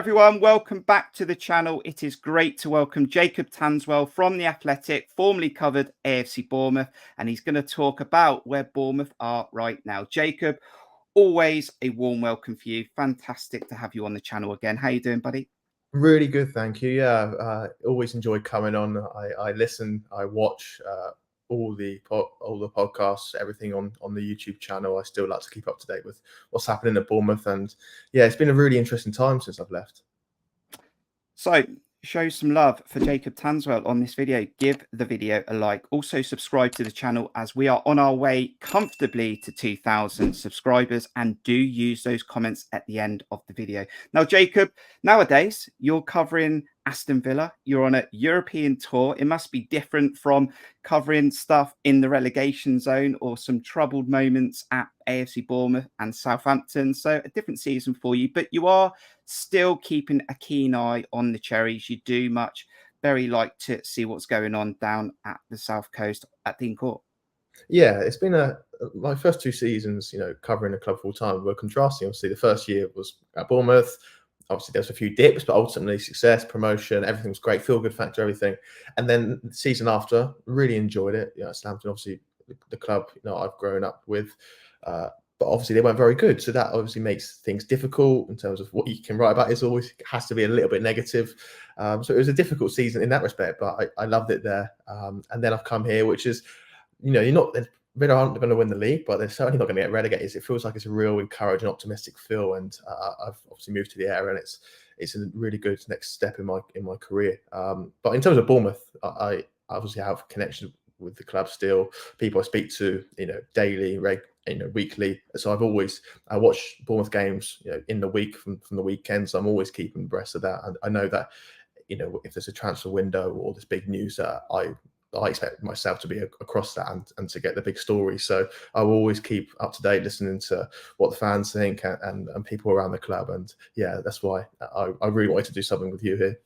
everyone, welcome back to the channel. It is great to welcome Jacob Tanswell from The Athletic, formerly covered AFC Bournemouth, and he's going to talk about where Bournemouth are right now. Jacob, always a warm welcome for you. Fantastic to have you on the channel again. How you doing, buddy? Really good, thank you. Yeah, always enjoy coming on. I listen, I watch all the podcasts, everything on the YouTube channel. I still like to keep up to date with what's happening at Bournemouth, and yeah, it's been a really interesting time since I've left. So, show some love for Jacob Tanswell on this video. Give the video a like. Also, subscribe to the channel as we are on our way comfortably to 2,000 subscribers, and do use those comments at the end of the video. Now, Jacob, nowadays you're covering Aston Villa. You're on a European tour. It must be different from covering stuff in the relegation zone or some troubled moments at AFC Bournemouth and Southampton. So a different season for you, but you are still keeping a keen eye on the Cherries. You do very like to see what's going on down at the South Coast at Dean Court. Yeah, it's been my first 2 seasons, covering the club full time. We're contrasting. Obviously, the first year was at Bournemouth. Obviously, there's a few dips, but ultimately success, promotion, everything was great, feel good factor, everything. And then the season after, really enjoyed it. Southampton, obviously, the club I've grown up with, but obviously they weren't very good. So that obviously makes things difficult in terms of what you can write about. It has to be a little bit negative. So it was a difficult season in that respect, but I loved it there. And then I've come here, which is, Villa aren't going to win the league, but they're certainly not going to get relegated. It feels like it's a real encouraging, optimistic feel, and I've obviously moved to the area, and it's a really good next step in my career. But in terms of Bournemouth, I obviously have connection with the club still. People I speak to, daily, weekly. So I watch Bournemouth games, in the week from the weekend. So I'm always keeping abreast of that, and I know that, if there's a transfer window or this big news, I expect myself to be across that and to get the big story. So I will always keep up to date, listening to what the fans think and people around the club. And yeah, that's why I really wanted to do something with you here.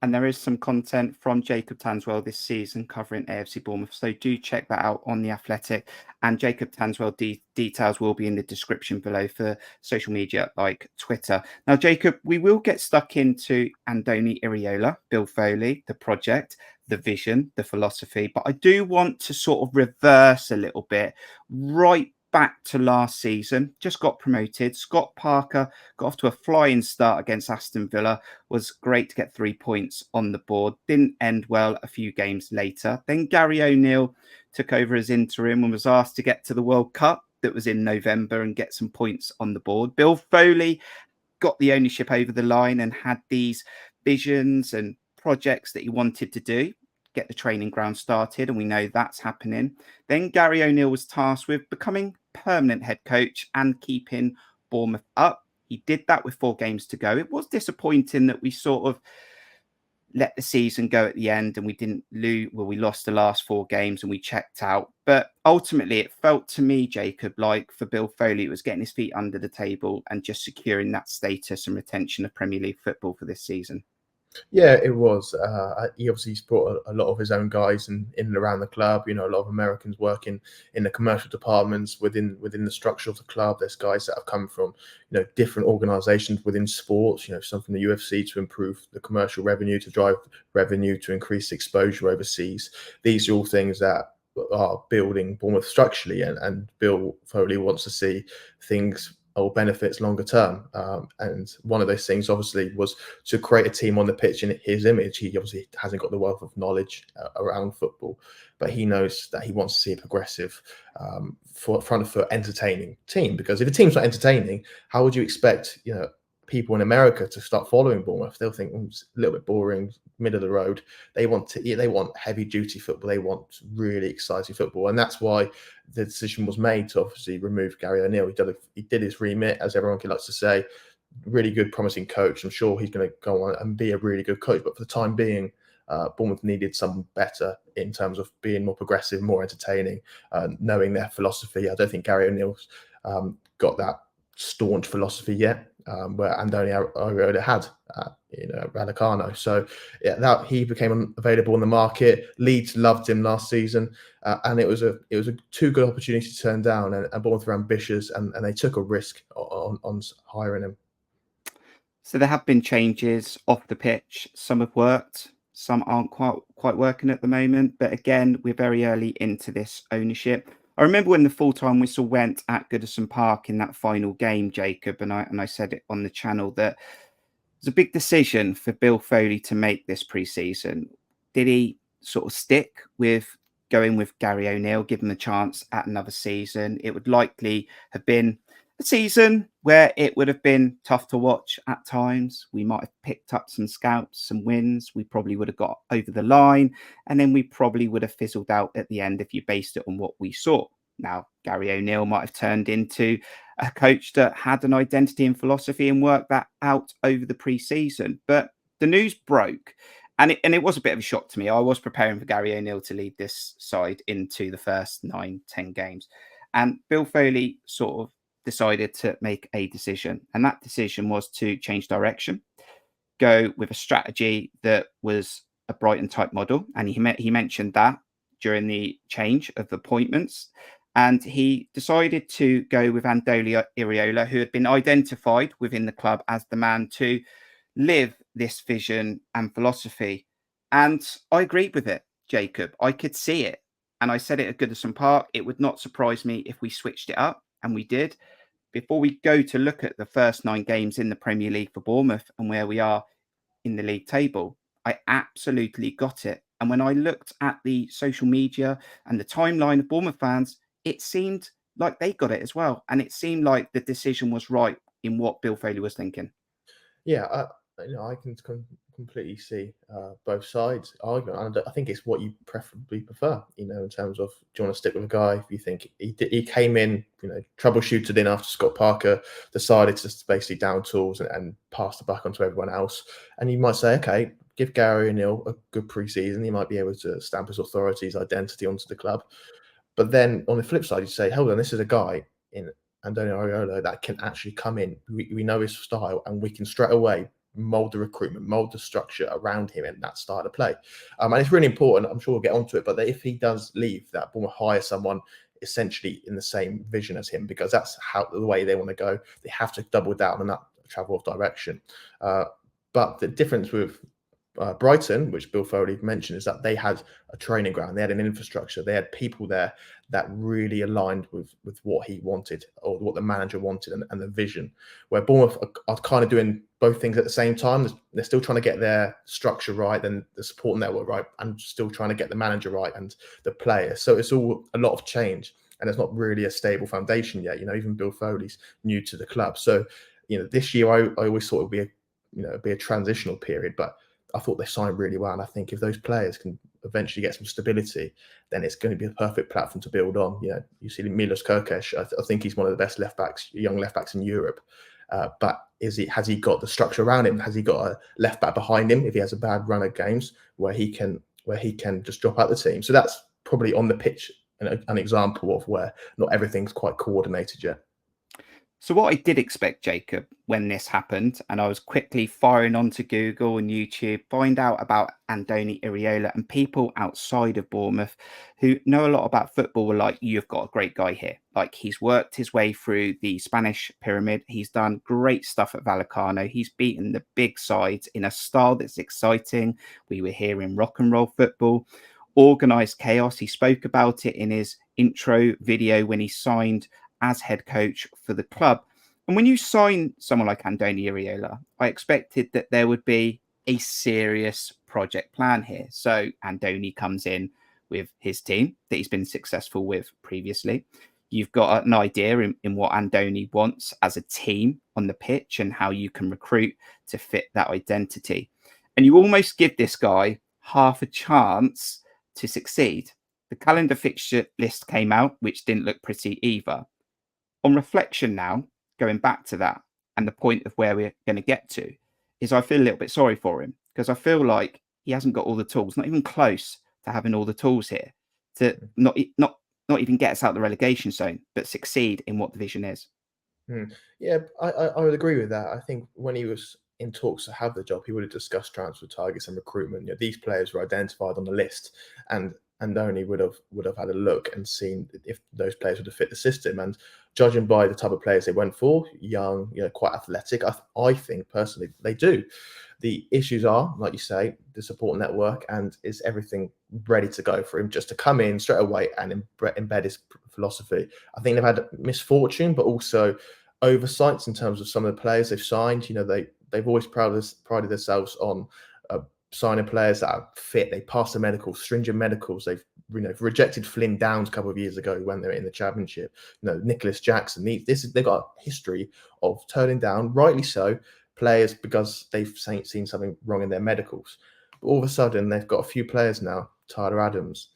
And there is some content from Jacob Tanswell this season covering AFC Bournemouth. So do check that out on The Athletic. And Jacob Tanswell details will be in the description below for social media like Twitter. Now, Jacob, we will get stuck into Andoni Iraola, Bill Foley, the project, the vision, the philosophy. But I do want to sort of reverse a little bit right back to last season. Just got promoted. Scott Parker got off to a flying start against Aston Villa. Was great to get 3 points on the board. Didn't end well a few games later. Then Gary ONeil took over as interim and was asked to get to the World Cup that was in November and get some points on the board. Bill Foley got the ownership over the line and had these visions and projects that he wanted to do, get the training ground started, and we know that's happening. Then Gary ONeil was tasked with becoming permanent head coach and keeping Bournemouth up. He did that with 4 games to go. It was disappointing that we sort of let the season go at the end and we didn't lose. Well, we lost the last 4 games and we checked out. But ultimately, it felt to me, Jacob, like for Bill Foley, it was getting his feet under the table and just securing that status and retention of Premier League football for this season. Yeah, it was. He obviously brought a lot of his own guys in and around the club. A lot of Americans working in the commercial departments within the structure of the club. There's guys that have come from different organisations within sports. Some from the UFC to improve the commercial revenue, to drive revenue, to increase exposure overseas. These are all things that are building Bournemouth structurally, and Bill Foley wants to see things or benefits longer term. And one of those things obviously was to create a team on the pitch in his image. He obviously hasn't got the wealth of knowledge around football, but he knows that he wants to see a progressive, front of foot, entertaining team. Because if a team's not entertaining, how would you expect people in America to start following Bournemouth? They'll think it's a little bit boring, middle of the road. They want heavy duty football. They want really exciting football, and that's why the decision was made to obviously remove Gary ONeil. He did his remit, as everyone likes to say. Really good, promising coach. I'm sure he's going to go on and be a really good coach. But for the time being, Bournemouth needed someone better in terms of being more progressive, more entertaining, knowing their philosophy. I don't think Gary ONeil's got that staunch philosophy yet, where Andoni Iraola had Raducanu. So yeah, he became available in the market. Leeds loved him last season, and it was a too good opportunity to turn down. And Bournemouth were ambitious, and they took a risk on hiring him. So there have been changes off the pitch. Some have worked, some aren't quite working at the moment. But again, we're very early into this ownership. I remember when the full-time whistle went at Goodison Park in that final game, Jacob, and I said it on the channel that it was a big decision for Bill Foley to make this pre-season. Did he sort of stick with going with Gary ONeil, give him a chance at another season? It would likely have been a season where it would have been tough to watch at times. We might have picked up some scalps, some wins. We probably would have got over the line, and then we probably would have fizzled out at the end if you based it on what we saw. Now, Gary ONeil might have turned into a coach that had an identity and philosophy and worked that out over the pre-season. But the news broke, and it was a bit of a shock to me. I was preparing for Gary ONeil to lead this side into the first 9-10 games. And Bill Foley sort of decided to make a decision. And that decision was to change direction, go with a strategy that was a Brighton type model. And he mentioned that during the change of appointments. And he decided to go with Andoni Iraola, who had been identified within the club as the man to live this vision and philosophy. And I agreed with it, Jacob. I could see it. And I said it at Goodison Park. It would not surprise me if we switched it up, and we did. Before we go to look at the first 9 games in the Premier League for Bournemouth and where we are in the league table, I absolutely got it. And when I looked at the social media and the timeline of Bournemouth fans, it seemed like they got it as well. And it seemed like the decision was right in what Bill Foley was thinking. Yeah, I can completely see both sides argument, and I think it's what you preferably prefer. In terms of, do you want to stick with a guy if you think he came in, troubleshooted in after Scott Parker decided to basically down tools and pass the buck on to everyone else, and you might say, okay, give Gary ONeil a good pre-season, he might be able to stamp his authority, his identity onto the club. But then on the flip side, you say, hold on, this is a guy in Andoni Iraola that can actually come in. We know his style, and we can straight away mold the recruitment, mold the structure around him and that style of play. And it's really important. I'm sure we'll get onto it, but that if he does leave, that Bournemouth hire someone essentially in the same vision as him, because that's the way they want to go. They have to double down on that travel of direction. But the difference with Brighton, which Bill Foley mentioned, is that they had a training ground, they had an infrastructure, they had people there that really aligned with what he wanted or what the manager wanted and the vision. Where Bournemouth are kind of doing both things at the same time. They're still trying to get their structure right, then the support network right, and still trying to get the manager right and the players. So it's all a lot of change, and there's not really a stable foundation yet. Even Bill Foley's new to the club, so this year I always thought it would be a transitional period, but I thought they signed really well, and I think if those players can eventually get some stability, then it's going to be a perfect platform to build on. You see Milos Kerkez, I think he's one of the best young left backs in Europe. But has he got the structure around him? Has he got a left back behind him if he has a bad run of games where he can just drop out the team? So that's probably on the pitch an example of where not everything's quite coordinated yet. So what I did expect, Jacob, when this happened, and I was quickly firing onto Google and YouTube, find out about Andoni Iraola, and people outside of Bournemouth who know a lot about football were like, you've got a great guy here. Like, he's worked his way through the Spanish pyramid. He's done great stuff at Vallecano. He's beaten the big sides in a style that's exciting. We were hearing rock and roll football, organised chaos. He spoke about it in his intro video when he signed as head coach for the club. And when you sign someone like Andoni Iraola, I expected that there would be a serious project plan here. So Andoni comes in with his team that he's been successful with previously. You've got an idea in what Andoni wants as a team on the pitch and how you can recruit to fit that identity. And you almost give this guy half a chance to succeed. The calendar fixture list came out, which didn't look pretty either. On reflection now, going back to that and the point of where we're going to get to, is I feel a little bit sorry for him, because I feel like he hasn't got all the tools, not even close to having all the tools here to not even get us out the relegation zone, but succeed in what the vision is. Yeah, I would agree with that. I think when he was in talks to have the job, he would have discussed transfer targets and recruitment. These players were identified on the list, and Andoni would have had a look and seen if those players would have fit the system. And judging by the type of players they went for, young, quite athletic, I think personally they do. The issues are, like you say, the support network, and is everything ready to go for him just to come in straight away and embed his philosophy. I think they've had misfortune, but also oversights in terms of some of the players they've signed. They've always prided themselves on signing players that are fit. They pass the medicals, stringent medicals. They've rejected Flynn Downs a couple of years ago when they were in the Championship. Nicholas Jackson. They've got a history of turning down, rightly so, players because they've seen something wrong in their medicals. But all of a sudden, they've got a few players now. Tyler Adams,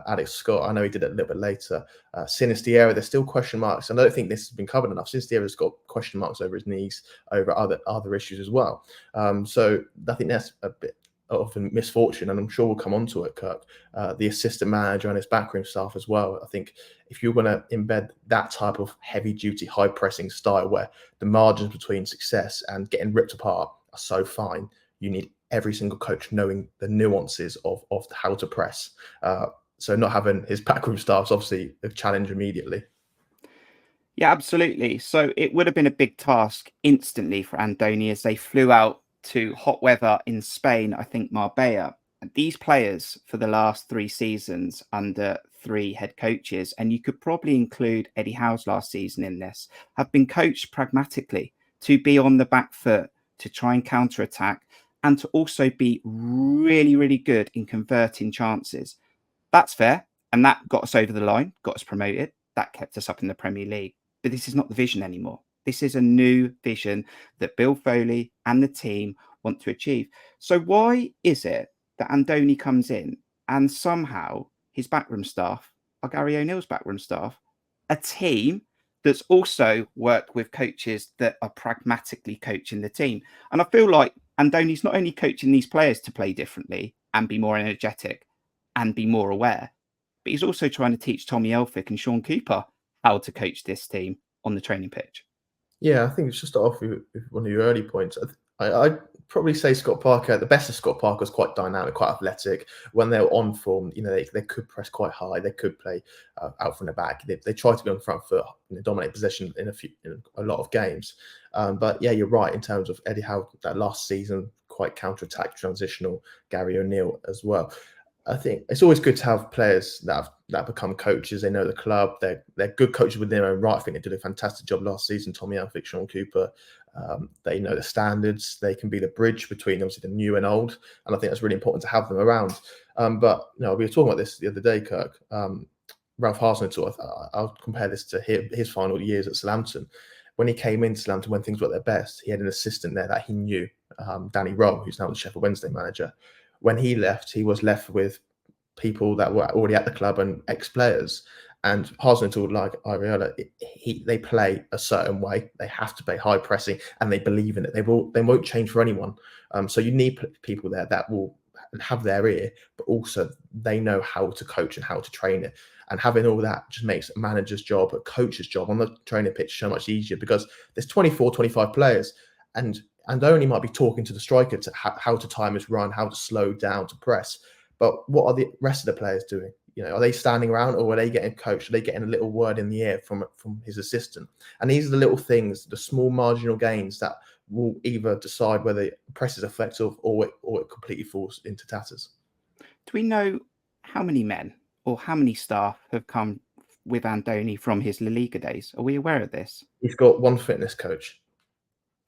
Alex Scott. I know he did it a little bit later. Sinister, there's still question marks. I don't think this has been covered enough. Sinister's got question marks over his knees, over other issues as well. So I think that's a bit of misfortune, and I'm sure we'll come on to it, Kirk. The assistant manager and his backroom staff as well. I think if you're going to embed that type of heavy-duty, high-pressing style where the margins between success and getting ripped apart are so fine, you need every single coach knowing the nuances of how to press. So not having his backroom staff is obviously a challenge immediately. Yeah, absolutely. So it would have been a big task instantly for Andoni as they flew out to hot weather in Spain, I think Marbella. And these players for the last 3 seasons under 3 head coaches, and you could probably include Eddie Howe's last season in this, have been coached pragmatically to be on the back foot, to try and counter-attack, and to also be really, really good in converting chances. That's fair. And that got us over the line, got us promoted. That kept us up in the Premier League. But this is not the vision anymore. This is a new vision that Bill Foley and the team want to achieve. So why is it that Andoni comes in and somehow his backroom staff are Gary ONeil's backroom staff, a team that's also worked with coaches that are pragmatically coaching the team? And I feel like Andoni's not only coaching these players to play differently and be more energetic and be more aware, but he's also trying to teach Tommy Elphick and Sean Cooper how to coach this team on the training pitch. Yeah, I think it's just off with one of your early points. I'd probably say Scott Parker, the best of Scott Parker, was quite dynamic, quite athletic. When they were on form, they could press quite high. They could play out from the back. They tried to be on the front foot, dominate possession in a lot of games. But yeah, you're right in terms of Eddie Howe, that last season, quite counter-attack, transitional, Gary ONeil as well. I think it's always good to have players that become coaches. They know the club. They're good coaches within their own right. I think they did a fantastic job last season. Tommy Elphick, Sean Cooper. They know the standards. They can be the bridge between obviously the new and old. And I think that's really important to have them around. But we were talking about this the other day, Kirk. Ralph Hasenhüttl, I'll compare this to his final years at Southampton. When he came into Southampton, when things were at their best, he had an assistant there that he knew, Danny Roll, who's now the Sheffield Wednesday manager. When he left, he was left with people that were already at the club and ex-players. And Hasenhüttl, like Iraola, they play a certain way. They have to play high pressing, and they believe in it. They won't change for anyone. So you need people there that will have their ear, but also they know how to coach and how to train it. And having all that just makes a manager's job, a coach's job on the training pitch so much easier, because there's 24, 25 players, and Andoni might be talking to the striker to how to time his run, how to slow down, to press. But what are the rest of the players doing? Are they standing around, or are they getting coached? Are they getting a little word in the ear from his assistant? And these are the little things, the small marginal gains that will either decide whether press is effective or it completely falls into tatters. Do we know how many men or how many staff have come with Andoni from his La Liga days? Are we aware of this? He's got one fitness coach.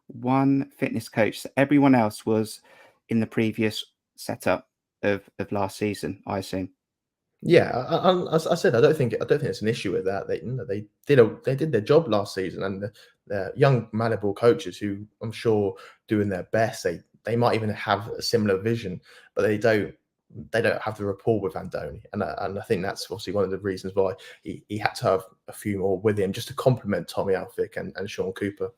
One fitness coach. So everyone else was in the previous setup of last season, I assume. Yeah, as I said, I don't think it's an issue with that. They did their job last season, and they're young, malleable coaches who I'm sure doing their best. They might even have a similar vision, but they don't have the rapport with Andoni, and I think that's obviously one of the reasons why he had to have a few more with him just to complement Tommy Elphick and Sean Cooper.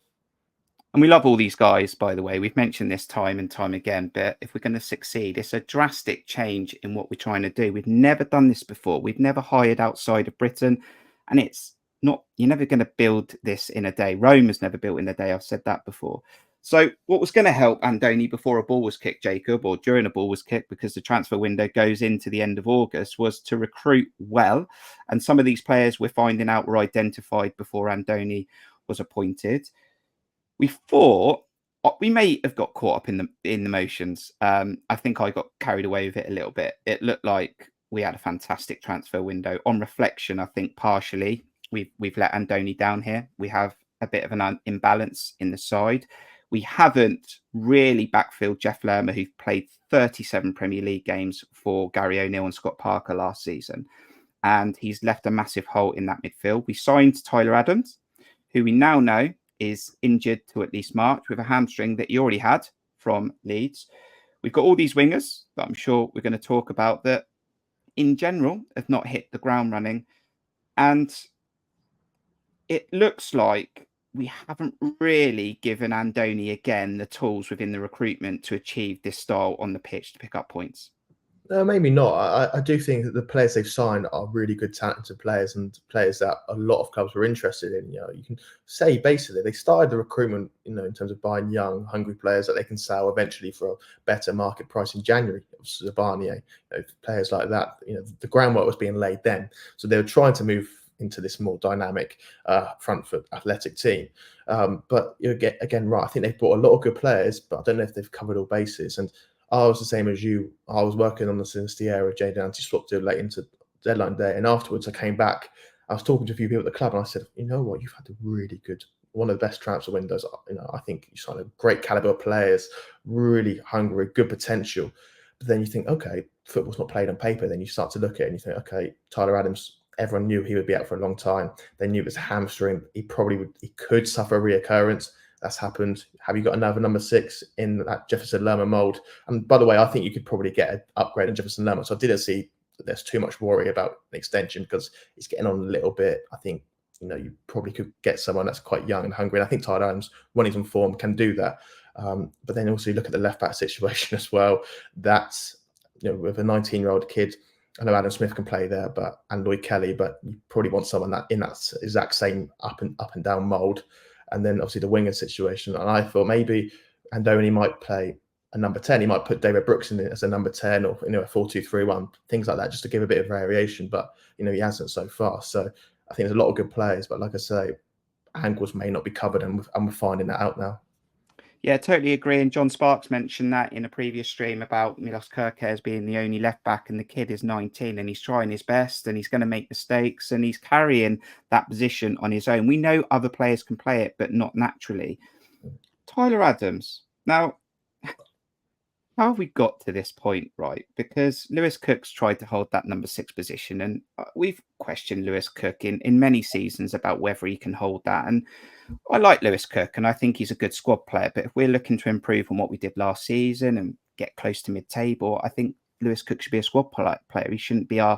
And we love all these guys, by the way. We've mentioned this time and time again, but if we're going to succeed, it's a drastic change in what we're trying to do. We've never done this before. We've never hired outside of Britain. And it's not, you're never going to build this in a day. Rome was never built in a day. I've said that before. So what was going to help Andoni before a ball was kicked, Jacob, or during a ball was kicked, because the transfer window goes into the end of August, was to recruit well. And some of these players we're finding out were identified before Andoni was appointed. We thought we may have got caught up in the motions. I think I got carried away with it a little bit. It looked like we had a fantastic transfer window. On reflection, I think partially we've let Andoni down here. We have a bit of an imbalance in the side. We haven't really backfilled Jeff Lerma, who played 37 Premier League games for Gary ONeil and Scott Parker last season. And he's left a massive hole in that midfield. We signed Tyler Adams, who we now know is injured to at least March with a hamstring that he already had from Leeds. We've got all these wingers that I'm sure we're going to talk about that in general have not hit the ground running. And it looks like we haven't really given Andoni again the tools within the recruitment to achieve this style on the pitch to pick up points. Maybe not. I do think that the players they've signed are really good, talented players, and players that a lot of clubs were interested in. You can say basically they started the recruitment, in terms of buying young, hungry players that they can sell eventually for a better market price in January. Zabani, players like that. The groundwork was being laid then, so they were trying to move into this more dynamic front foot athletic team. But again, right, I think they've brought a lot of good players, but I don't know if they've covered all bases. And I was the same as you. I was working on the Sinister area, Jadon anti-swap deal late into deadline day. And afterwards I came back, I was talking to a few people at the club, and I said, you know what, you've had a really good, one of the best transfer windows. I think you signed a great caliber of players, really hungry, good potential. But then you think, okay, football's not played on paper. Then you start to look at it and you think, okay, Tyler Adams, everyone knew he would be out for a long time. They knew it was a hamstring. He could suffer a reoccurrence. That's happened. Have you got another number 6 in that Jefferson Lerma mould? And by the way, I think you could probably get an upgrade in Jefferson Lerma. So I didn't see that there's too much worry about an extension because he's getting on a little bit. I think, you probably could get someone that's quite young and hungry. And I think Tyler Adams, when he's on form, can do that. But then also you look at the left back situation as well. That's, with a 19-year-old kid, I know Adam Smith can play there, and Lloyd Kelly, but you probably want someone that in that exact same up and down mould. And then obviously the winger situation. And I thought maybe Andoni might play a number 10. He might put David Brooks in as a number 10 or, a 4-2-3-1, things like that, just to give a bit of variation. But, he hasn't so far. So I think there's a lot of good players. But like I say, angles may not be covered, and we're finding that out now. Yeah, totally agree. And Jon Sparks mentioned that in a previous stream about Milos Kerkez being the only left back, and the kid is 19 and he's trying his best and he's going to make mistakes and he's carrying that position on his own. We know other players can play it, but not naturally. Tyler Adams. Now, how have we got to this point, right? Because Lewis Cook's tried to hold that number 6 position, and we've questioned Lewis Cook in many seasons about whether he can hold that. And I like Lewis Cook, and I think he's a good squad player. But if we're looking to improve on what we did last season and get close to mid-table, I think Lewis Cook should be a squad player. He shouldn't be our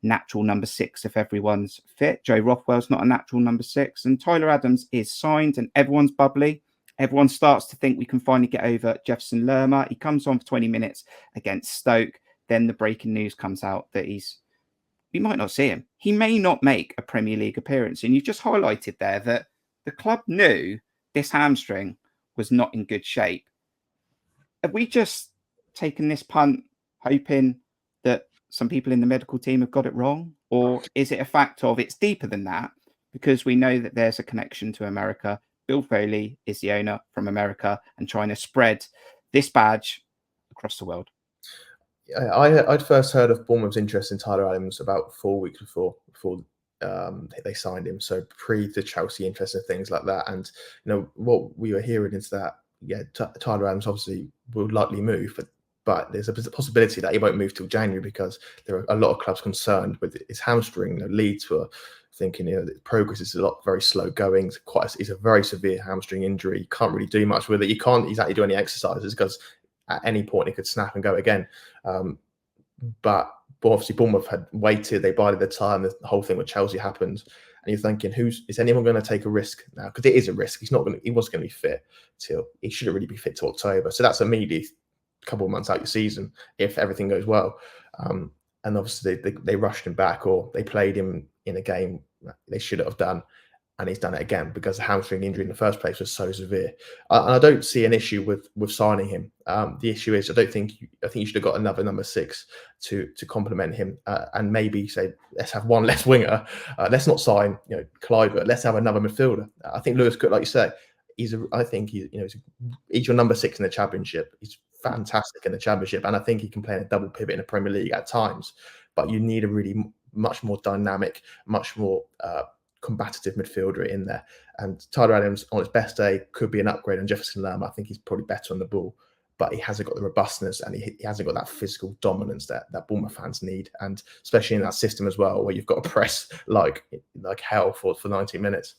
natural number 6 if everyone's fit. Joe Rothwell's not a natural number 6, and Tyler Adams is signed, and everyone's bubbly. Everyone starts to think we can finally get over Jefferson Lerma. He comes on for 20 minutes against Stoke. Then the breaking news comes out that we might not see him. He may not make a Premier League appearance. And you just highlighted there that the club knew this hamstring was not in good shape. Have we just taken this punt hoping that some people in the medical team have got it wrong? Or is it a fact of it's deeper than that? Because we know that there's a connection to America. Bill Foley is the owner from America and trying to spread this badge across the world. I'd first heard of Bournemouth's interest in Tyler Adams about 4 weeks before they signed him. So pre the Chelsea interest and things like that. And what we were hearing is that Tyler Adams obviously will likely move, but there's a possibility that he won't move till January because there are a lot of clubs concerned with his hamstring. Leeds were thinking the progress is very slow going. It's a very severe hamstring injury. You can't really do much with it. You can't exactly do any exercises because at any point it could snap and go again. But obviously Bournemouth had waited. They bided their time. The whole thing with Chelsea happened, and you're thinking, is anyone going to take a risk now? Because it is a risk. He wasn't going to be fit till he shouldn't really be fit till October. So that's immediately a couple of months out your season if everything goes well. And obviously they rushed him back, or they played him in a game they should have done, and he's done it again because the hamstring injury in the first place was so severe. And I don't see an issue with signing him. The issue is I think you should have got another number 6 to complement him, and maybe say let's have one less winger. Let's not sign Clive, but let's have another midfielder. I think Lewis Cook, like you say, he's your number 6 in the Championship. He's fantastic in the Championship, and I think he can play in a double pivot in the Premier League at times. But you need a really much more dynamic, much more combative midfielder in there. And Tyler Adams on his best day could be an upgrade on Jefferson Lamb. I think he's probably better on the ball, but he hasn't got the robustness and he hasn't got that physical dominance that Bournemouth fans need, and especially in that system as well, where you've got to press like hell for 90 minutes.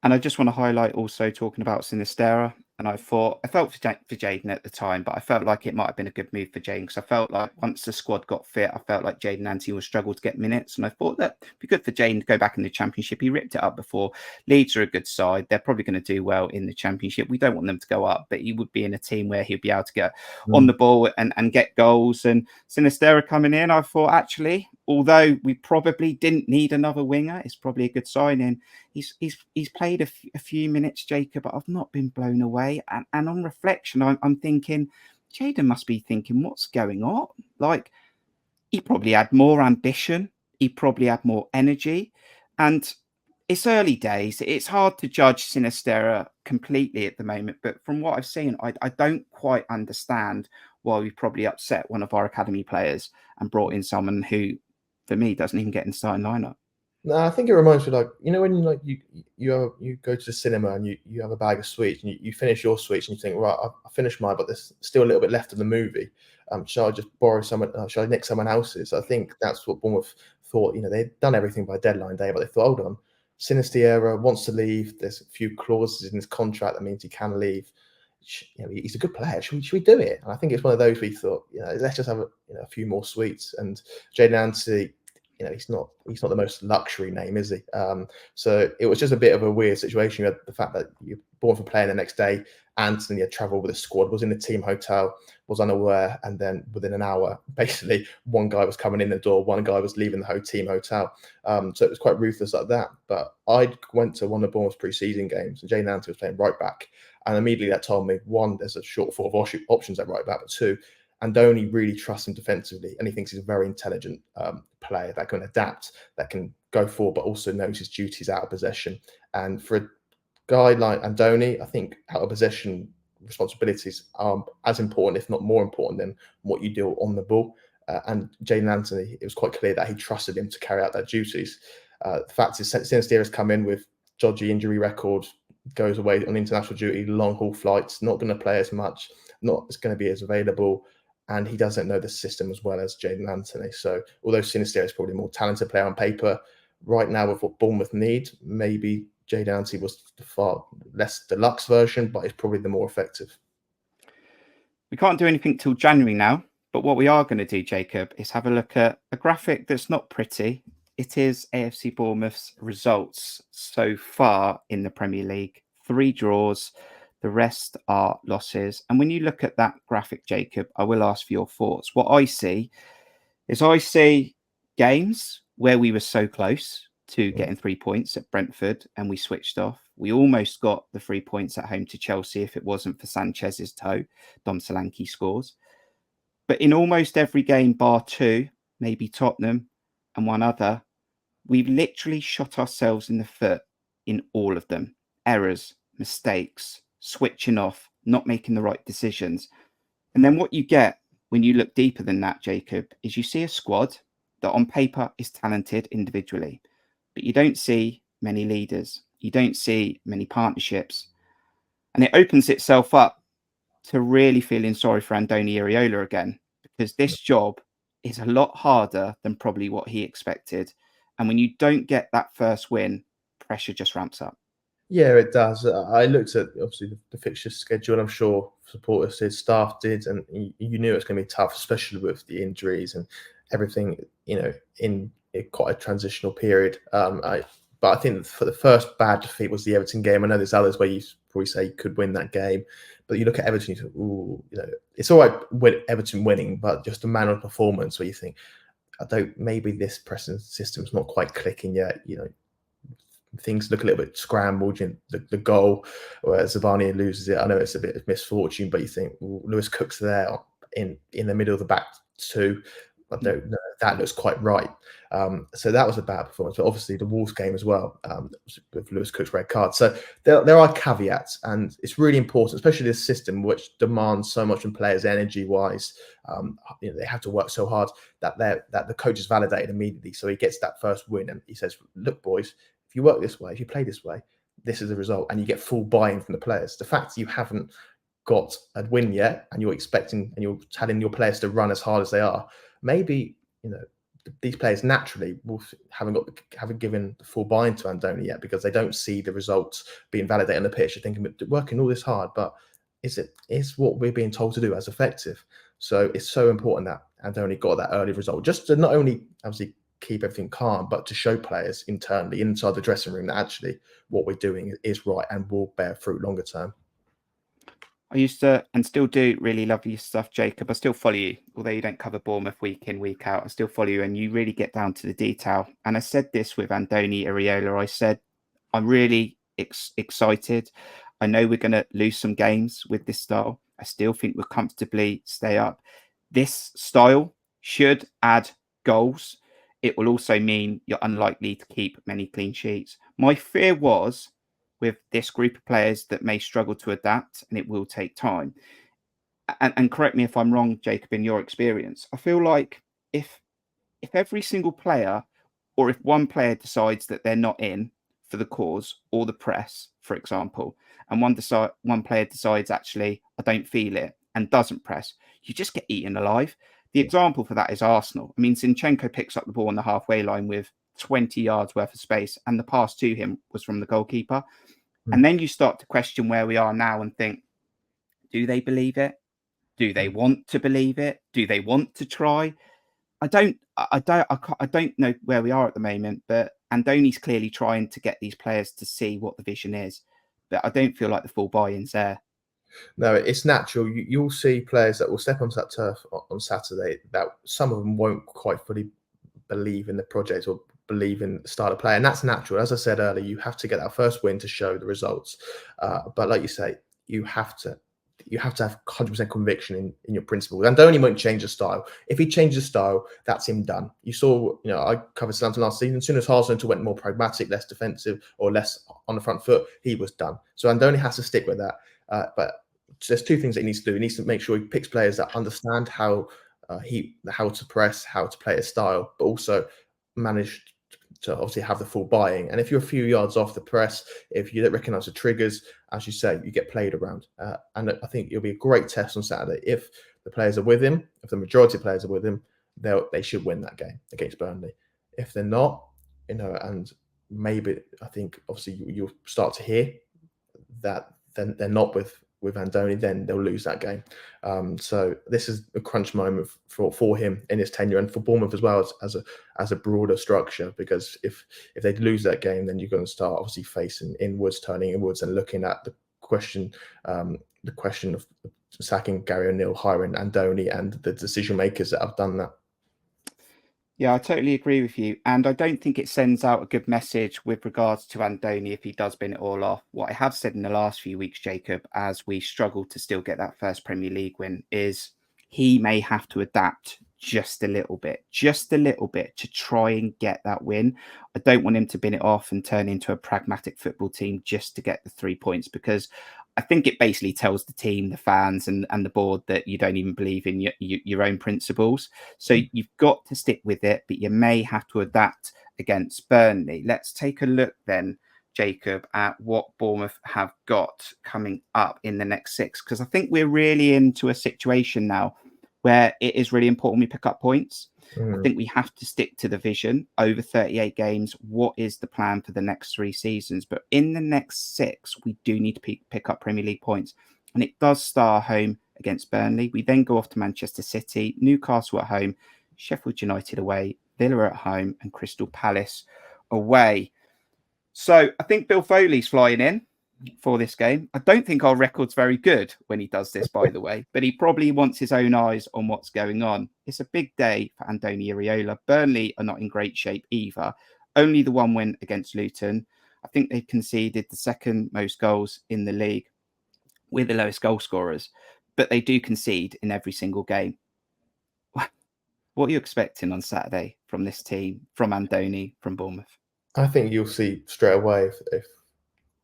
And I just want to highlight also talking about Sinister. And I felt for Jayden at the time, but I felt like it might have been a good move for Jayden because I felt like once the squad got fit, I felt like Jayden Anthony would struggle to get minutes. And I thought that it'd be good for Jayden to go back in the Championship. He ripped it up before. Leeds are a good side. They're probably going to do well in the Championship. We don't want them to go up, but he would be in a team where he'd be able to get on the ball and get goals. And Sinister coming in, I thought actually, although we probably didn't need another winger, it's probably a good signing. He's played a few minutes, Jacob, but I've not been blown away. And on reflection, I'm thinking, Jayden must be thinking, what's going on? Like, he probably had more ambition. He probably had more energy. And it's early days. It's hard to judge Sinister completely at the moment. But from what I've seen, I don't quite understand why we probably upset one of our academy players and brought in someone who, for me, doesn't even get in the starting lineup. No, I think it reminds me when you go to the cinema and you have a bag of sweets and you finish your sweets and you think, right, I finished mine, but there's still a little bit left of the movie. Shall I just borrow someone? Shall I nick someone else's? I think that's what Bournemouth thought. They'd done everything by deadline day, but they thought, hold on, Sinister wants to leave. There's a few clauses in his contract that means he can leave. He's a good player. Should we do it? And I think it's one of those we thought, let's just have a few more sweets. And Jayden Anthony, he's not the most luxury name, is he? So it was just a bit of a weird situation. You had the fact that you're born for playing the next day. Anthony had travelled with the squad, was in the team hotel, was unaware, and then within an hour, basically, one guy was coming in the door, one guy was leaving the team hotel. So it was quite ruthless like that. But I went to one of Bournemouth's pre-season games, and Jayden Anthony was playing right back, and immediately that told me, one, there's a shortfall of options at right back, but two, Andoni really trusts him defensively, and he thinks he's a very intelligent player that can adapt, that can go forward, but also knows his duties out of possession. And for a guy like Andoni, I think out of possession responsibilities are as important, if not more important, than what you do on the ball. And Jayden Anthony, it was quite clear that he trusted him to carry out their duties. The fact is, Sinister has come in with dodgy injury record, goes away on international duty, long haul flights, not going to play as much, not as going to be as available. And he doesn't know the system as well as Jayden Anthony. So although Sinister is probably a more talented player on paper, right now with what Bournemouth need, maybe Jayden Anthony was the far less deluxe version, but it's probably the more effective. We can't do anything till January now, but what we are going to do, Jacob, is have a look at a graphic that's not pretty. It is AFC Bournemouth's results so far in the Premier League. 3 draws. The rest are losses. And when you look at that graphic, Jacob, I will ask for your thoughts. What I see games where we were so close to getting 3 points at Brentford and we switched off. We almost got the 3 points at home to Chelsea if it wasn't for Sanchez's toe. Dom Solanke scores. But in almost every game, bar 2, maybe Tottenham and one other, we've literally shot ourselves in the foot in all of them. Errors, mistakes, switching off, not making the right decisions. And then what you get when you look deeper than that, Jacob, is you see a squad that on paper is talented individually, but you don't see many leaders. You don't see many partnerships. And it opens itself up to really feeling sorry for Andoni Iraola again, because this job is a lot harder than probably what he expected. And when you don't get that first win, pressure just ramps up. Yeah, it does. I looked at obviously the fixture schedule, and I'm sure supporters did, staff did, and you knew it was going to be tough, especially with the injuries and everything. In quite a transitional period. But I think for the first bad defeat was the Everton game. I know there's others where you probably say you could win that game, but you look at Everton, you think, ooh, it's all right with Everton winning, but just a man of performance where you think, maybe this pressing system's not quite clicking yet. things look a little bit scrambled. The goal where Zavani loses it, I know it's a bit of misfortune, but you think, well, Lewis Cook's there in the middle of the back two. I don't know if that looks quite right. So that was a bad performance. But obviously the Wolves game as well, with Lewis Cook's red card. So there are caveats, and it's really important, especially this system which demands so much from players energy-wise. They have to work so hard that the coach is validated immediately. So he gets that first win, and he says, "Look, boys, if you work this way, if you play this way, this is the result," and you get full buy-in from the players. The fact that you haven't got a win yet, and you're expecting and you're telling your players to run as hard as they are, maybe these players naturally haven't given the full buy-in to Andoni yet, because they don't see the results being validated on the pitch. They're thinking, working all this hard, but is what we're being told to do as effective? So it's so important that Andoni got that early result, just to not only obviously keep everything calm, but to show players internally inside the dressing room that actually what we're doing is right and will bear fruit longer term. I used to, and still do, really love your stuff, Jacob. I still follow you, although you don't cover Bournemouth week in, week out. I still follow you, and you really get down to the detail. And I said this with Andoni Iraola. I said, I'm really excited. I know we're going to lose some games with this style. I still think we'll comfortably stay up. This style should add goals. It will also mean you're unlikely to keep many clean sheets. My fear was, with this group of players, that may struggle to adapt, and it will take time. And correct me if I'm wrong, Jacob, in your experience, I feel like if every single player, or if one player decides that they're not in for the cause or the press, for example, and one player decides, actually, I don't feel it, and doesn't press, you just get eaten alive. The example for that is Arsenal. I mean, Zinchenko picks up the ball on the halfway line with 20 yards worth of space, and the pass to him was from the goalkeeper. And then you start to question where we are now and think, do they believe it? Do they want to believe it? Do they want to try? I don't know where we are at the moment, but Andoni's clearly trying to get these players to see what the vision is, but I don't feel like the full buy-in's there. No, it's natural. You'll see players that will step onto that turf on Saturday that some of them won't quite fully believe in the project or believe in the style of play, and that's natural. As I said earlier, you have to get that first win to show the results. But like you say, you have to have 100% conviction in your principles. Andoni won't change the style. If he changes the style, that's him done. You saw, I covered Southampton last season. As soon as Arsenal went more pragmatic, less defensive, or less on the front foot, he was done. So Andoni has to stick with that. But there's two things that he needs to do. He needs to make sure he picks players that understand how to press, how to play his style, but also manage to obviously have the full buy-in. And if you're a few yards off the press, if you don't recognise the triggers, as you say, you get played around. And I think it'll be a great test on Saturday. If the players are with him, if the majority of players are with him, they should win that game against Burnley. If they're not, and maybe I think obviously you'll start to hear that then they're not with Andoni, then they'll lose that game. So this is a crunch moment for him in his tenure, and for Bournemouth as well as a broader structure. Because if they lose that game, then you're going to start obviously facing inwards, turning inwards, and looking at the question of sacking Gary O'Neill, hiring Andoni, and the decision makers that have done that. Yeah, I totally agree with you. And I don't think it sends out a good message with regards to Andoni if he does bin it all off. What I have said in the last few weeks, Jacob, as we struggle to still get that first Premier League win, is he may have to adapt just a little bit to try and get that win. I don't want him to bin it off and turn into a pragmatic football team just to get the 3 points, because I think it basically tells the team, the fans, and the board that you don't even believe in your own principles. So you've got to stick with it, but you may have to adapt against Burnley. Let's take a look then, Jacob, at what Bournemouth have got coming up in the next 6, because I think we're really into a situation now where it is really important we pick up points. I think we have to stick to the vision over 38 games. What is the plan for the next 3 seasons? But in the next 6, we do need to pick up Premier League points. And it does start home against Burnley. We then go off to Manchester City, Newcastle at home, Sheffield United away, Villa at home, and Crystal Palace away. So I think Bill Foley's flying in for this game. I don't think our record's very good when he does this, by the way, but he probably wants his own eyes on what's going on. It's a big day for Andoni Iraola. Burnley are not in great shape either. Only the 1 win against Luton. I think they conceded the second most goals in the league. We're the lowest goal scorers, but they do concede in every single game. What are you expecting on Saturday from this team, from Andoni, from Bournemouth? I think you'll see straight away if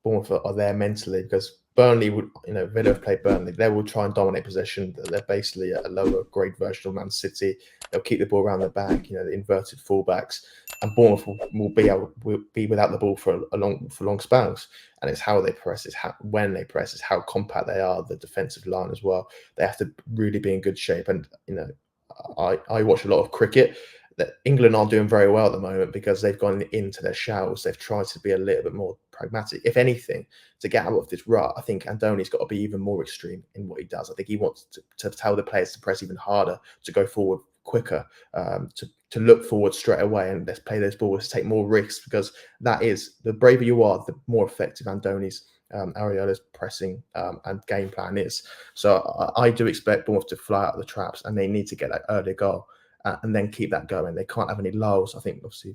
Bournemouth are there mentally, because Burnley would, Villa have played Burnley. They will try and dominate possession. They're basically a lower grade version of Man City. They'll keep the ball around their back, the inverted fullbacks, and Bournemouth will be without the ball for long spells. And it's how they press, when they press, it's how compact they are. The defensive line as well. They have to really be in good shape. And I watch a lot of cricket. That England aren't doing very well at the moment because they've gone into their shells. They've tried to be a little bit more pragmatic. If anything, to get out of this rut, I think Andoni's got to be even more extreme in what he does. I think he wants to tell the players to press even harder, to go forward quicker, to look forward straight away, and let's play those balls, take more risks, because that is, the braver you are, the more effective Andoni's Iraola's pressing and game plan is. So I do expect Bournemouth to fly out of the traps, and they need to get that early goal. And then keep that going. They can't have any lulls. I think, obviously,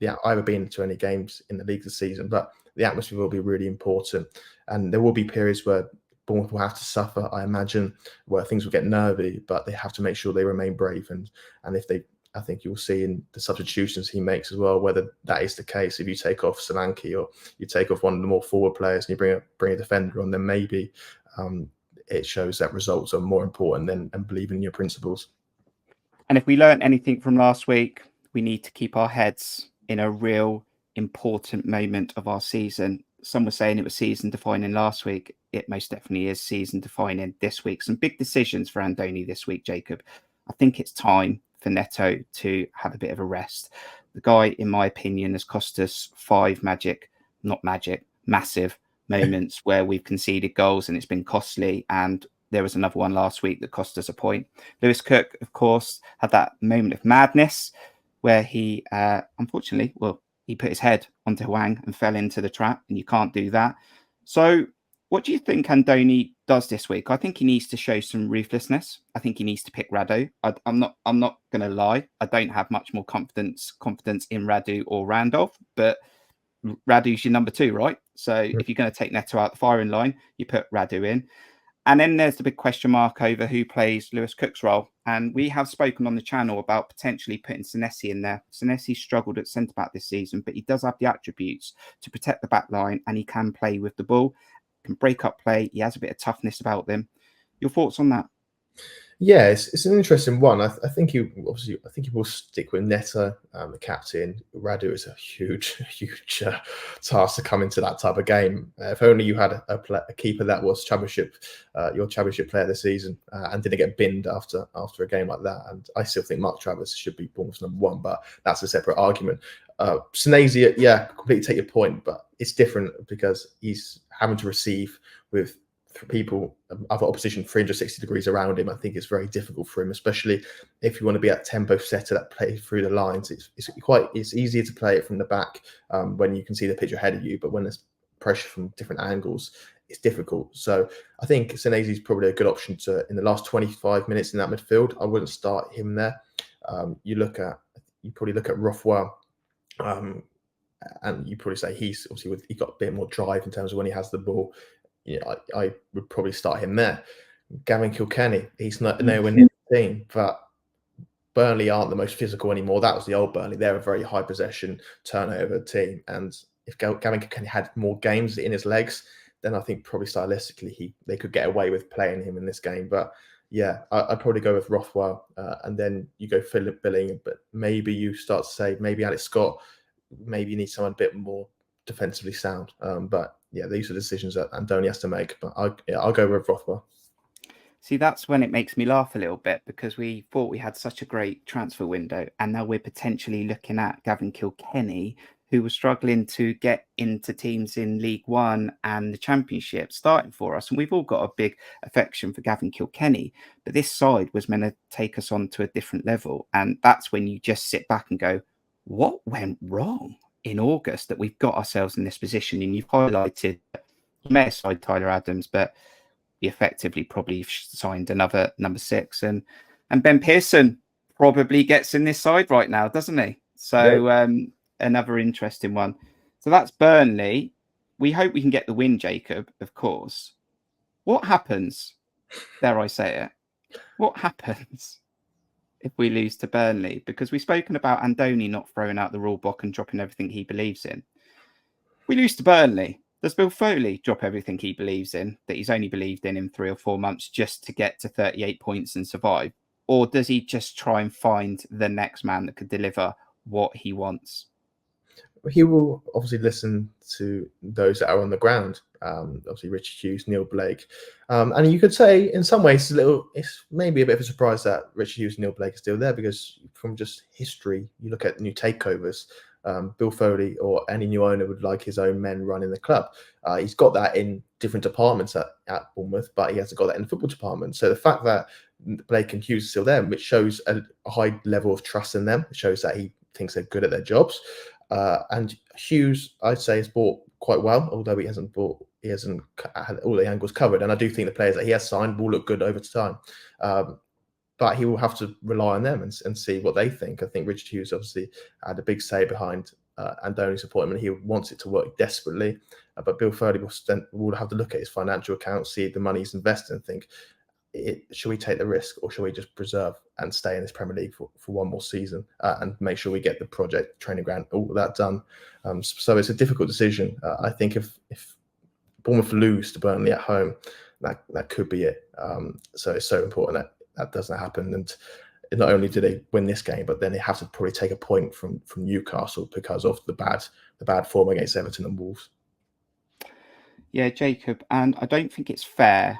I haven't been to any games in the league this season, but the atmosphere will be really important. And there will be periods where Bournemouth will have to suffer, I imagine, where things will get nervy, but they have to make sure they remain brave. And if they, I think you'll see in the substitutions he makes as well, whether that is the case. If you take off Solanke or you take off one of the more forward players and you bring a defender on, then maybe it shows that results are more important than believing in your principles. And if we learned anything from last week, we need to keep our heads in a real important moment of our season. Some were saying it was season defining last week. It most definitely is season defining this week. Some big decisions for Andoni this week, Jacob. I think it's time for Neto to have a bit of a rest. The guy, in my opinion, has cost us massive moments where we've conceded goals and it's been costly. And there was another one last week that cost us a point. Lewis Cook, of course, had that moment of madness where he, unfortunately, he put his head onto Hwang and fell into the trap, and you can't do that. So what do you think Andoni does this week? I think he needs to show some ruthlessness. I think he needs to pick Radu. I'm not going to lie. I don't have much more confidence in Radu or Randolph, but Radu's your number 2, right? So if you're going to take Neto out the firing line, you put Radu in. And then there's the big question mark over who plays Lewis Cook's role. And we have spoken on the channel about potentially putting Sinister in there. Sinister struggled at centre-back this season, but he does have the attributes to protect the back line, and he can play with the ball, can break up play. He has a bit of toughness about him. Your thoughts on that? Yeah, it's an interesting one. I think he will stick with Neto, the captain. Radu is a huge task to come into that type of game. If only you had a keeper that was your championship player this season, and didn't get binned after a game like that. And I still think Mark Travers should be Bournemouth's number 1, but that's a separate argument. Sinesi, completely take your point, but it's different because he's having to receive with people, other opposition 360 degrees around him. I think it's very difficult for him, especially if you want to be at tempo setter that play through the lines. It's easier to play it from the back when you can see the pitch ahead of you, but when there's pressure from different angles, it's difficult. So I think Senesi is probably a good option in the last 25 minutes in that midfield. I wouldn't start him there. You probably look at Rothwell, and you probably say he's got a bit more drive in terms of when he has the ball. I would probably start him there. Gavin Kilkenny, he's not nowhere near the team, but Burnley aren't the most physical anymore. That was the old Burnley. They're a very high possession turnover team, and if Gavin Kilkenny had more games in his legs, then I think probably stylistically they could get away with playing him in this game. But yeah, I'd probably go with Rothwell, and then you go Philip Billing, but maybe you start to say maybe Alex Scott, maybe you need someone a bit more defensively sound. But yeah, these are decisions that Andoni has to make. But I'll go with Rothwell. See, that's when it makes me laugh a little bit, because we thought we had such a great transfer window, and now we're potentially looking at Gavin Kilkenny, who was struggling to get into teams in League One and the Championship starting for us. And we've all got a big affection for Gavin Kilkenny, but this side was meant to take us on to a different level. And that's when you just sit back and go, what went wrong in August that we've got ourselves in this position? And you've highlighted, you may have signed Tyler Adams, but we effectively probably signed another number 6. And Ben Pearson probably gets in this side right now, doesn't he? So another interesting one. So that's Burnley. We hope we can get the win, Jacob, of course. What happens, dare I say it, what happens if we lose to Burnley? Because we've spoken about Andoni not throwing out the rule book and dropping everything he believes in. We lose to Burnley. Does Bill Foley drop everything he believes in, that he's only believed in 3 or 4 months, just to get to 38 points and survive? Or does he just try and find the next man that could deliver what he wants? He will obviously listen to those that are on the ground. Obviously, Richard Hughes, Neil Blake, and you could say in some ways it's maybe a bit of a surprise that Richard Hughes and Neil Blake are still there, because from just history, you look at new takeovers. Bill Foley or any new owner would like his own men running the club. He's got that in different departments at Bournemouth, but he hasn't got that in the football department. So the fact that Blake and Hughes are still there, which shows a high level of trust in them, it shows that he thinks they're good at their jobs. And Hughes, I'd say, has bought quite well, although he hasn't had all the angles covered. And I do think the players that he has signed will look good over time. But he will have to rely on them and see what they think. I think Richard Hughes obviously had a big say behind Andoni's appointment. He wants it to work desperately. But Bill Foley will have to look at his financial accounts, see the money he's invested, and think, should we take the risk, or should we just preserve and stay in this Premier League for one more season and make sure we get the project, training ground, all of that done? So it's a difficult decision. I think if Bournemouth lose to Burnley at home, that could be it. So it's so important that doesn't happen. And not only do they win this game, but then they have to probably take a point from Newcastle because of the bad form against Everton and Wolves. Yeah, Jacob, and I don't think it's fair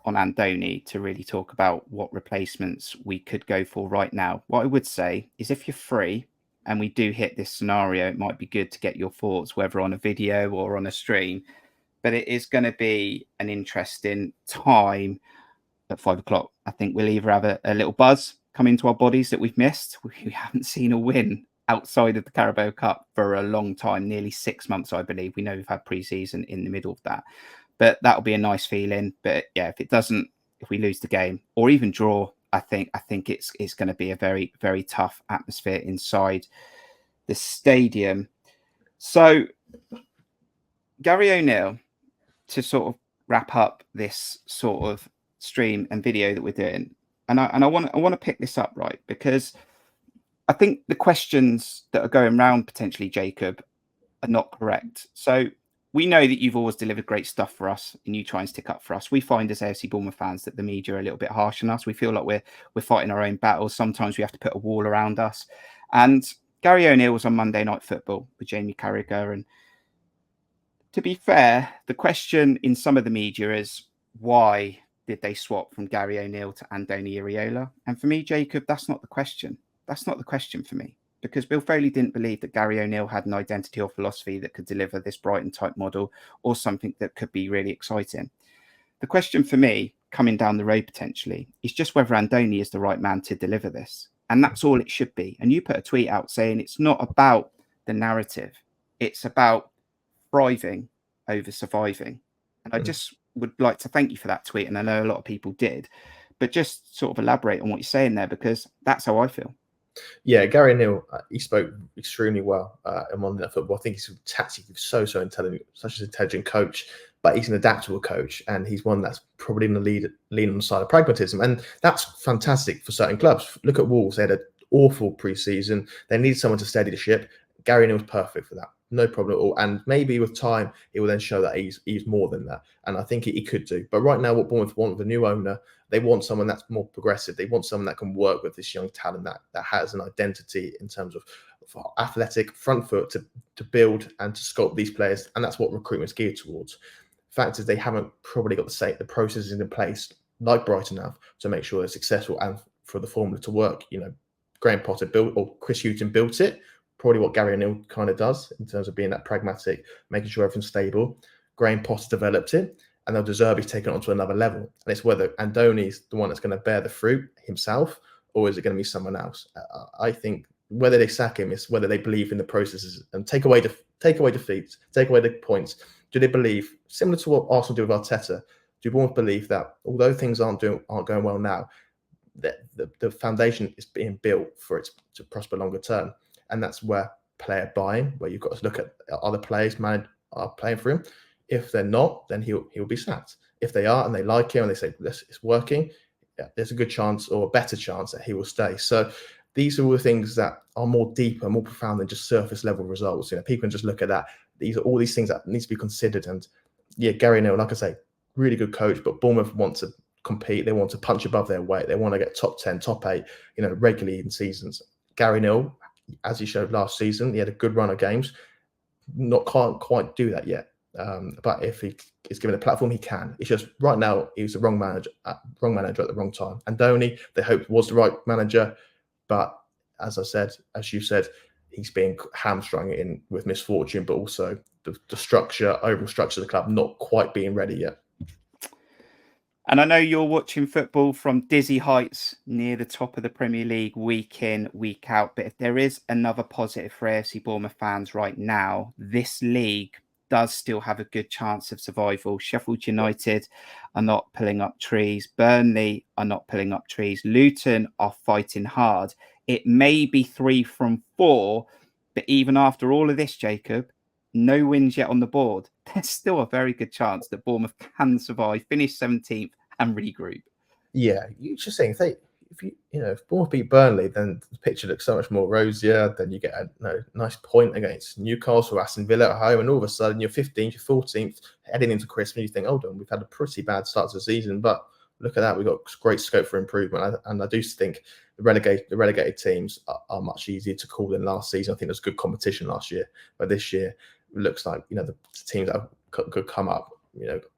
on Andoni to really talk about what replacements we could go for right now. What I would say is, if you're free and we do hit this scenario, it might be good to get your thoughts, whether on a video or on a stream. But it is going to be an interesting time at 5 o'clock. I think we'll either have a little buzz come into our bodies that we've missed. We haven't seen a win outside of the Carabao Cup for a long time, nearly 6 months, I believe. We know we've had pre-season in the middle of that. But that'll be a nice feeling. But yeah, if we lose the game or even draw, I think it's going to be a very, very tough atmosphere inside the stadium. So Gary ONeil, to sort of wrap up this sort of stream and video that we're doing, and I want to pick this up, right, because I think the questions that are going around potentially, Jacob, are not correct. So we know that you've always delivered great stuff for us and you try and stick up for us. We find as AFC Bournemouth fans that the media are a little bit harsh on us. We feel like we're fighting our own battles. Sometimes we have to put a wall around us. And Gary ONeil was on Monday Night Football with Jamie Carragher. And to be fair, the question in some of the media is, why did they swap from Gary ONeil to Andoni Iraola? And for me, Jacob, that's not the question. That's not the question for me. Because Bill Foley didn't believe that Gary ONeil had an identity or philosophy that could deliver this Brighton-type model or something that could be really exciting. The question for me, coming down the road potentially, is just whether Andoni is the right man to deliver this. And that's all it should be. And you put a tweet out saying it's not about the narrative. It's about thriving over surviving. And I just would like to thank you for that tweet. And I know a lot of people did. But just sort of elaborate on what you're saying there, because that's how I feel. Yeah, Gary ONeil, he spoke extremely well on Monday Night Football. I think he's tactically so intelligent, such an intelligent coach, but he's an adaptable coach, and he's one that's probably going to lean on the side of pragmatism, and that's fantastic for certain clubs. Look at Wolves; they had an awful pre-season. They needed someone to steady the ship. Gary ONeil was perfect for that, no problem at all. And maybe with time, he will then show that he's more than that, and I think he could do. But right now, what Bournemouth want with a new owner, they want someone that's more progressive. They want someone that can work with this young talent that has an identity in terms of athletic front foot to build and to sculpt these players, and that's what recruitment's geared towards. Fact is, they haven't probably got the processes in place like Brighton have to make sure they're successful and for the formula to work. You know, Graham Potter built, or Chris Hughton built it. Probably what Gary ONeil kind of does in terms of being that pragmatic, making sure everything's stable. Graham Potter developed it, and they'll deserve he's taken it onto another level. And it's whether Andoni's the one that's going to bear the fruit himself, or is it going to be someone else? I think whether they sack him is whether they believe in the processes and take away defeats, take away the points. Do they believe, similar to what Arsenal do with Arteta, do Bournemouth believe that although things aren't going well now, that the foundation is being built for it to prosper longer term? And that's where player buying, where you've got to look at other players are playing for him. If they're not, then he'll be sacked. If they are and they like him and they say it's working, there's a good chance or a better chance that he will stay. So these are all the things that are more deeper, more profound than just surface level results. People can just look at that. These are all these things that need to be considered. And yeah, Gary O'Neill, like I say, really good coach, but Bournemouth want to compete. They want to punch above their weight. They want to get top 10, top 8, regularly in seasons. Gary O'Neill, as he showed last season, he had a good run of games. Can't quite do that yet. But if he is given a platform, he can. It's just right now he's the wrong manager at the wrong time. Andoni, they hoped was the right manager, but as you said, he's being hamstrung in with misfortune, but also the overall structure of the club not quite being ready yet. And I know you're watching football from dizzy heights near the top of the Premier League week in, week out. But if there is another positive for AFC Bournemouth fans right now, this league does still have a good chance of survival. Sheffield United are not pulling up trees. Burnley are not pulling up trees. Luton are fighting hard. It may be 3 from 4, but even after all of this, Jacob, no wins yet on the board. There's still a very good chance that Bournemouth can survive, finish 17th and regroup. Yeah, you're just saying if Bournemouth beat Burnley, then the picture looks so much more rosier. Then you get a nice point against Newcastle, Aston Villa at home, and all of a sudden you're 15th, you're 14th, heading into Christmas. You think, hold on, we've had a pretty bad start to the season, but look at that, we've got great scope for improvement. And I do think the relegated teams are much easier to call than last season. I think there's good competition last year, but this year it looks like the teams that could come up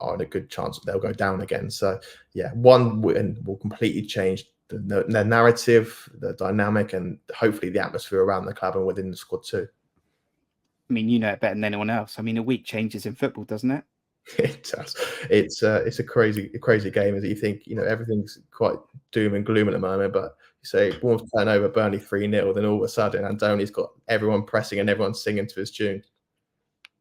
are in a good chance that they'll go down again. So yeah, one win will completely change the narrative, the dynamic, and hopefully the atmosphere around the club and within the squad too. I mean, you know it better than anyone else. I mean, a week changes in football, doesn't it? It does. It's a crazy game. As you think, everything's quite doom and gloom at the moment, but you say Bournemouth turn over Burnley 3-0, then all of a sudden Andoni's got everyone pressing and everyone singing to his tune.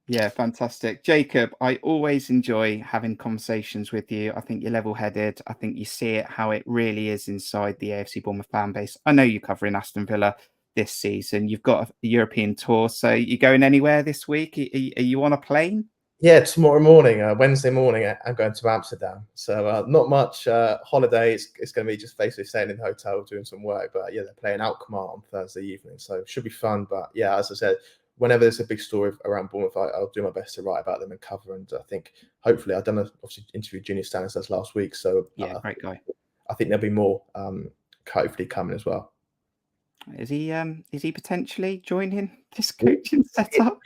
Yeah, fantastic. Jacob, I always enjoy having conversations with you. I think you're level-headed. I think you see it how it really is inside the AFC Bournemouth fan base. I know you're covering Aston Villa this season. You've got a European tour, so you going anywhere this week? Are you on a plane? Yeah, tomorrow morning, Wednesday morning, I'm going to Amsterdam. So not much holiday. It's going to be just basically staying in the hotel, doing some work. But yeah, they're playing Alkmaar on Thursday evening, so it should be fun. But yeah, as I said, whenever there's a big story around Bournemouth, I'll do my best to write about them and cover. And I think hopefully I've obviously interviewed Junior Stanislas last week, so yeah, great guy. I think there'll be more hopefully coming as well. Is he potentially joining this coaching setup?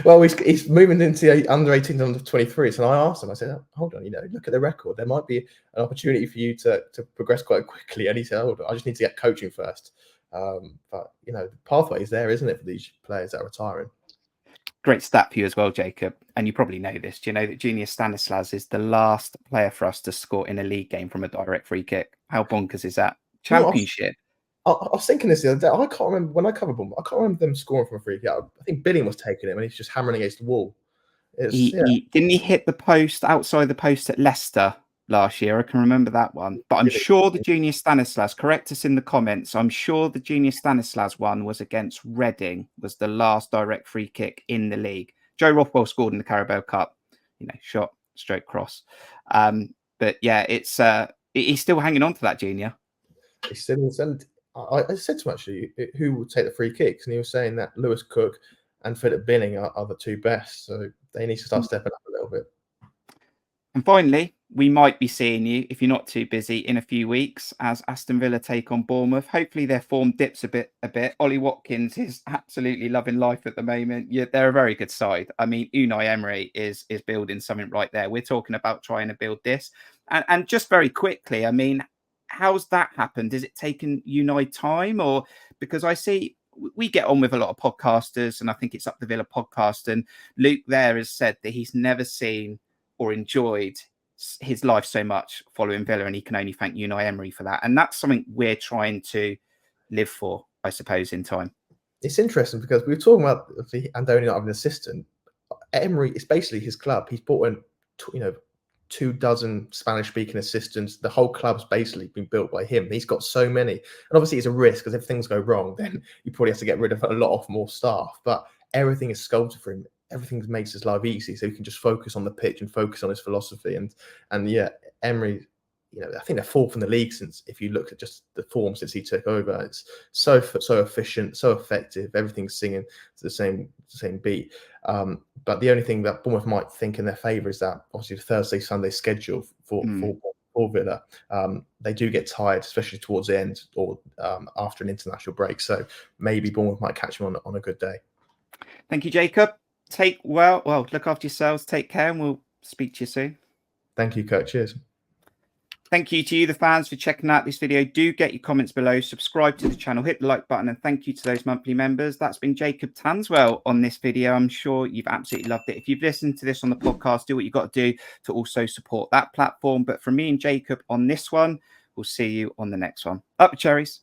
Well, he's moving into under 18 under 23. So I asked him, I said, hold on, look at the record. There might be an opportunity for you to progress quite quickly. And he said, hold on, I just need to get coaching first. But the pathway is there, isn't it, for these players that are retiring? Great stat for you as well, Jacob. And you probably know this. Do you know that Junior Stanislas is the last player for us to score in a league game from a direct free kick? How bonkers is that? Championship. I was thinking this the other day. I can't remember when I covered Bournemouth. I can't remember them scoring from a free kick. I think Billing was taking him and he's just hammering against the wall. Didn't he hit the post outside the post at Leicester last year? I can remember that one. But I'm sure the Junior Stanislas, correct us in the comments, I'm sure the Junior Stanislas one was against Reading, was the last direct free kick in the league. Joe Rothwell scored in the Carabao Cup, shot, stroke, cross. But yeah, he's still hanging on to that, Junior. He's still, and I said to him actually, who will take the free kicks? And he was saying that Lewis Cook and Philip Billing are the two best. So they need to start stepping up a little bit. And finally, we might be seeing you, if you're not too busy, in a few weeks as Aston Villa take on Bournemouth. Hopefully their form dips a bit. Ollie Watkins is absolutely loving life at the moment. Yeah, they're a very good side. I mean, Unai Emery is building something right there. We're talking about trying to build this. And just very quickly, I mean, how's that happened? Is it taken Unai time? Or because I see we get on with a lot of podcasters, and I think it's Up the Villa podcast, and Luke there has said that he's never seen or enjoyed his life so much following Villa, and he can only thank Unai Emery for that. And that's something we're trying to live for, I suppose, in time. It's interesting because we were talking about Andoni not having an assistant. Emery is basically his club. He's brought in, 24 Spanish-speaking assistants. The whole club's basically been built by him. He's got so many, and obviously it's a risk because if things go wrong, then you probably have to get rid of a lot of more staff. But everything is sculpted for him. Everything makes his life easy, so he can just focus on the pitch and focus on his philosophy. And yeah, Emery, I think they're fourth in the league since, if you look at just the form since he took over. It's so efficient, so effective. Everything's singing to the same beat. But the only thing that Bournemouth might think in their favour is that obviously the Thursday-Sunday schedule for Villa, they do get tired, especially towards the end or after an international break. So maybe Bournemouth might catch them on a good day. Thank you, Jacob. Look after yourselves. Take care, and we'll speak to you soon. Thank you, Kirk. Cheers. Thank you to you, the fans, for checking out this video. Do get your comments below, subscribe to the channel, hit the like button, and thank you to those monthly members. That's been Jacob Tanswell on this video. I'm sure you've absolutely loved it. If you've listened to this on the podcast, do what you've got to do to also support that platform. But from me and Jacob on this one, we'll see you on the next one. Up, Cherries.